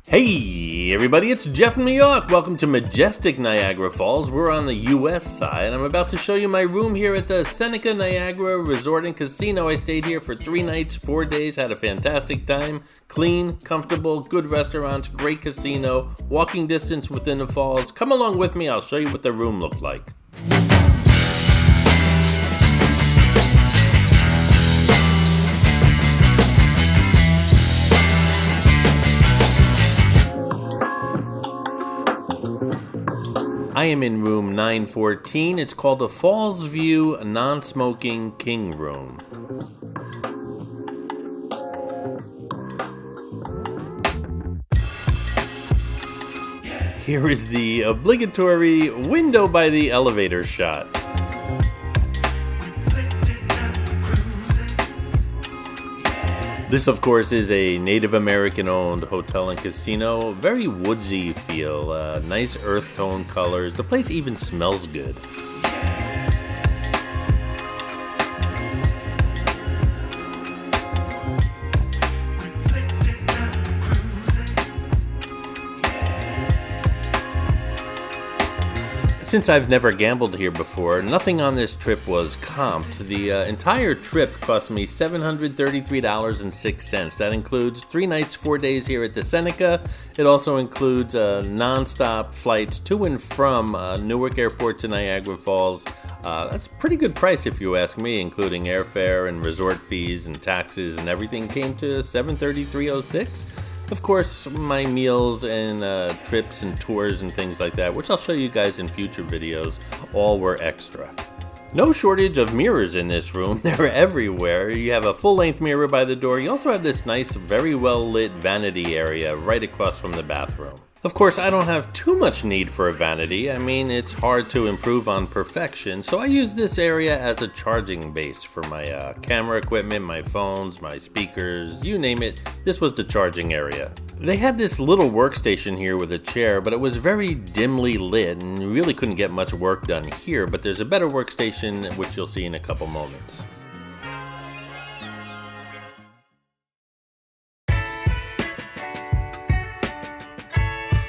Hey everybody, it's Jeff from Yawk. Welcome to majestic Niagara Falls. We're on the US side. I'm about to show you my room here at the Seneca Niagara Resort and Casino. I stayed here for 3 nights, 4 days, had a fantastic time. Clean, comfortable, good restaurants, great casino, walking distance within the falls. Come along with me, I'll show you what the room looked like. I am in room 914. It's called a Falls View Non-Smoking King Room. Here is the obligatory window by the elevator shot. This, of course, is a Native American-owned hotel and casino. Very woodsy feel, nice earth tone colors. The place even smells good. Since I've never gambled here before, nothing on this trip was comped. The entire trip cost me $733.06. That includes 3 nights, 4 days here at the Seneca. It also includes non-stop flights to and from Newark Airport to Niagara Falls. That's a pretty good price if you ask me, including airfare and resort fees and taxes and everything came to $733.06. Of course, my meals and trips and tours and things like that, which I'll show you guys in future videos, all were extra. No shortage of mirrors in this room. They're everywhere. You have a full-length mirror by the door. You also have this nice, very well-lit vanity area right across from the bathroom. Of course, I don't have too much need for a vanity. I mean, it's hard to improve on perfection, so I use this area as a charging base for my camera equipment, my phones, my speakers, you name it. This was the charging area. They had this little workstation here with a chair, but it was very dimly lit and you really couldn't get much work done here, but there's a better workstation, which you'll see in a couple moments.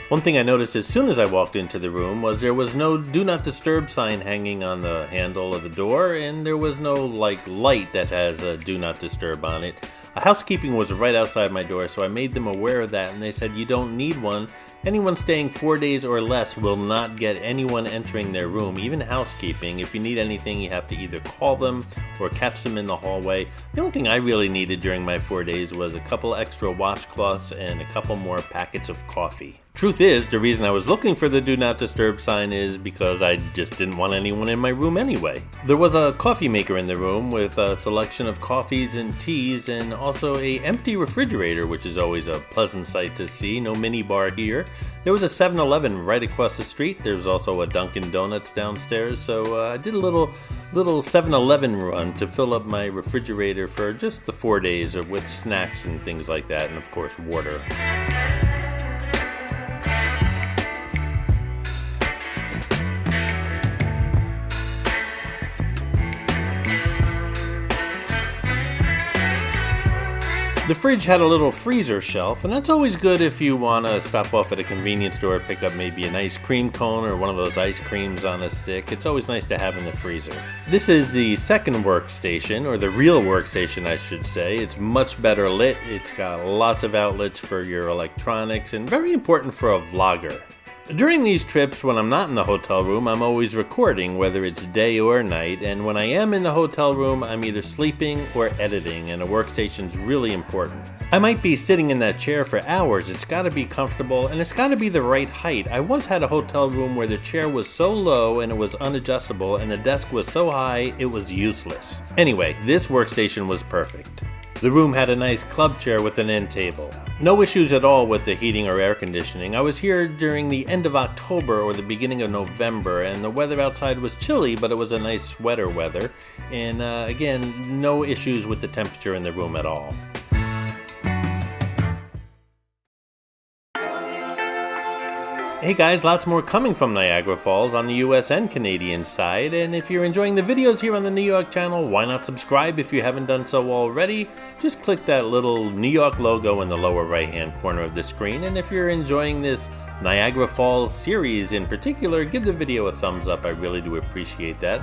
One thing I noticed as soon as I walked into the room was there was no do not disturb sign hanging on the handle of the door, and there was no light that has a do not disturb on it. Housekeeping was right outside my door, so I made them aware of that, and they said you don't need one. Anyone staying 4 days or less will not get anyone entering their room, even housekeeping. If you need anything, you have to either call them or catch them in the hallway. The only thing I really needed during my 4 days was a couple extra washcloths and a couple more packets of coffee. Truth is, the reason I was looking for the do not disturb sign is because I just didn't want anyone in my room anyway. There was a coffee maker in the room with a selection of coffees and teas and also a empty refrigerator, which is always a pleasant sight to see. No mini bar here. There was a 7-Eleven right across the street. There's also a Dunkin' Donuts downstairs, so I did a little 7-Eleven run to fill up my refrigerator for just the 4 days with snacks and things like that, and of course water. The fridge had a little freezer shelf, and that's always good if you want to stop off at a convenience store, pick up maybe an ice cream cone or one of those ice creams on a stick. It's always nice to have in the freezer. This is the second workstation, or the real workstation I should say. It's much better lit. It's got lots of outlets for your electronics, and very important for a vlogger. During these trips, when I'm not in the hotel room, I'm always recording, whether it's day or night, and when I am in the hotel room, I'm either sleeping or editing, and a workstation's really important. I might be sitting in that chair for hours. It's gotta be comfortable, and it's gotta be the right height. I once had a hotel room where the chair was so low and it was unadjustable, and the desk was so high, it was useless. Anyway, this workstation was perfect. The room had a nice club chair with an end table. No issues at all with the heating or air conditioning. I was here during the end of October or the beginning of November, and the weather outside was chilly, but it was a nice sweater weather. And again, no issues with the temperature in the room at all. Hey guys, lots more coming from Niagara Falls on the US and Canadian side, and if you're enjoying the videos here on the New York channel, why not subscribe if you haven't done so already? Just click that little New York logo in the lower right hand corner of the screen, and if you're enjoying this Niagara Falls series in particular, give the video a thumbs up. I really do appreciate that.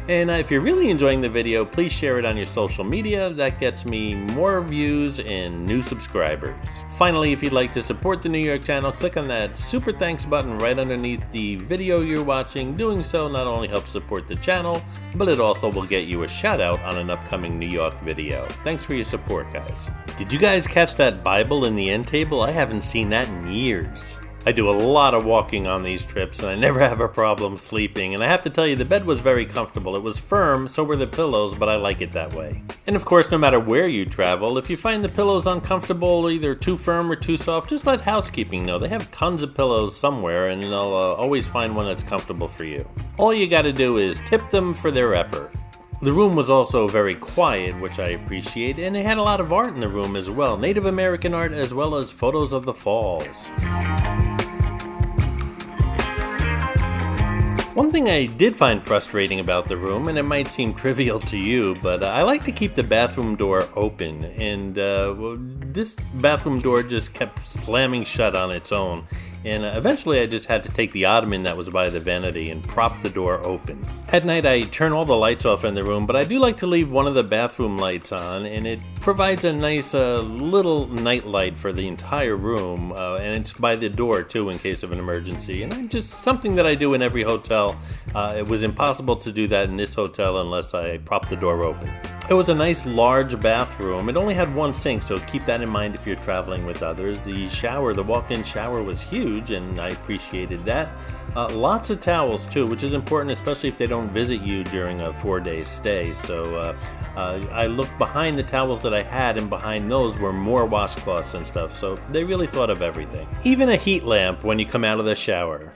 And if you're really enjoying the video, please share it on your social media. That gets me more views and new subscribers. Finally, if you'd like to support the New York channel, click on that super thanks button right underneath the video you're watching. Doing so not only helps support the channel, but it also will get you a shout out on an upcoming New York video. Thanks for your support, guys. Did you guys catch that Bible in the end table? I haven't seen that in years. I do a lot of walking on these trips and I never have a problem sleeping, and I have to tell you, the bed was very comfortable. It was firm, so were the pillows, but I like it that way. And of course, no matter where you travel, if you find the pillows uncomfortable, either too firm or too soft, just let Housekeeping know. They have tons of pillows somewhere and they'll always find one that's comfortable for you. All you gotta do is tip them for their effort. The room was also very quiet, which I appreciate, and they had a lot of art in the room as well. Native American art as well as photos of the falls. One thing I did find frustrating about the room, and it might seem trivial to you, but I like to keep the bathroom door open, and this bathroom door just kept slamming shut on its own, and eventually I just had to take the ottoman that was by the vanity and prop the door open. At night I turn all the lights off in the room, but I do like to leave one of the bathroom lights on, and it provides a nice little night light for the entire room, and it's by the door too in case of an emergency, and just something that I do in every hotel. It was impossible to do that in this hotel unless I propped the door open. It was a nice large bathroom. It only had one sink, so keep that in mind if you're traveling with others. The shower, the walk-in shower, was huge, and I appreciated that. Lots of towels too, which is important, especially if they don't visit you during a 4-day stay. So I looked behind the towels that I had, and behind those were more washcloths and stuff, so they really thought of everything. Even a heat lamp when you come out of the shower.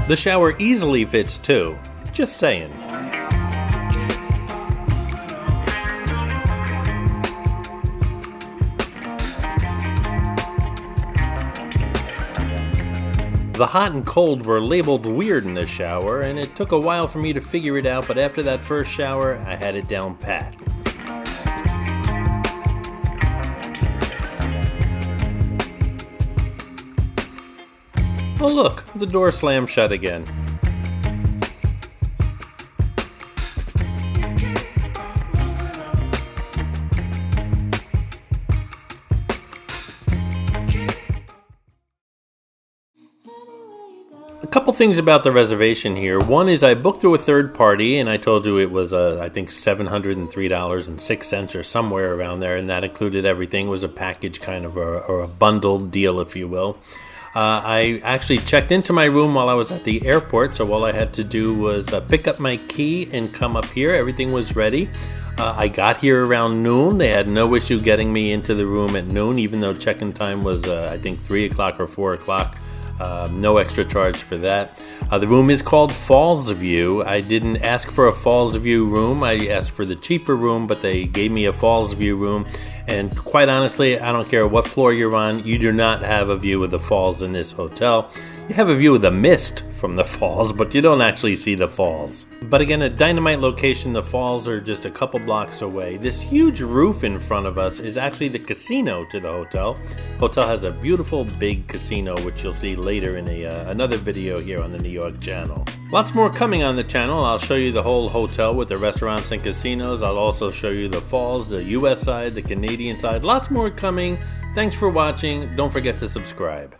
The shower easily fits too, just saying. The hot and cold were labeled weird in the shower, and it took a while for me to figure it out, but after that first shower, I had it down pat. Oh look, the door slammed shut again. A couple things about the reservation here. One is I booked through a third party, and I told you it was I think $703.06 or somewhere around there, and that included everything. It was a package kind of, or a bundled deal, if you will. I actually checked into my room while I was at the airport, so all I had to do was pick up my key and come up here. Everything was ready. I got here around noon. They had no issue getting me into the room at noon, even though check-in time was, I think, 3 o'clock or 4 o'clock. No extra charge for that. The room is called Falls View. I didn't ask for a Falls View room. I asked for the cheaper room, but they gave me a Falls View room. And quite honestly, I don't care what floor you're on, you do not have a view of the falls in this hotel. You have a view of the mist from the falls, but you don't actually see the falls. But again, a dynamite location. The falls are just a couple blocks away. This huge roof in front of us is actually the casino to the hotel. The hotel has a beautiful big casino, which you'll see later in another video here on the New York channel. Lots more coming on the channel. I'll show you the whole hotel with the restaurants and casinos. I'll also show you the falls, the US side, the Canadian side. Lots more coming. Thanks for watching. Don't forget to subscribe.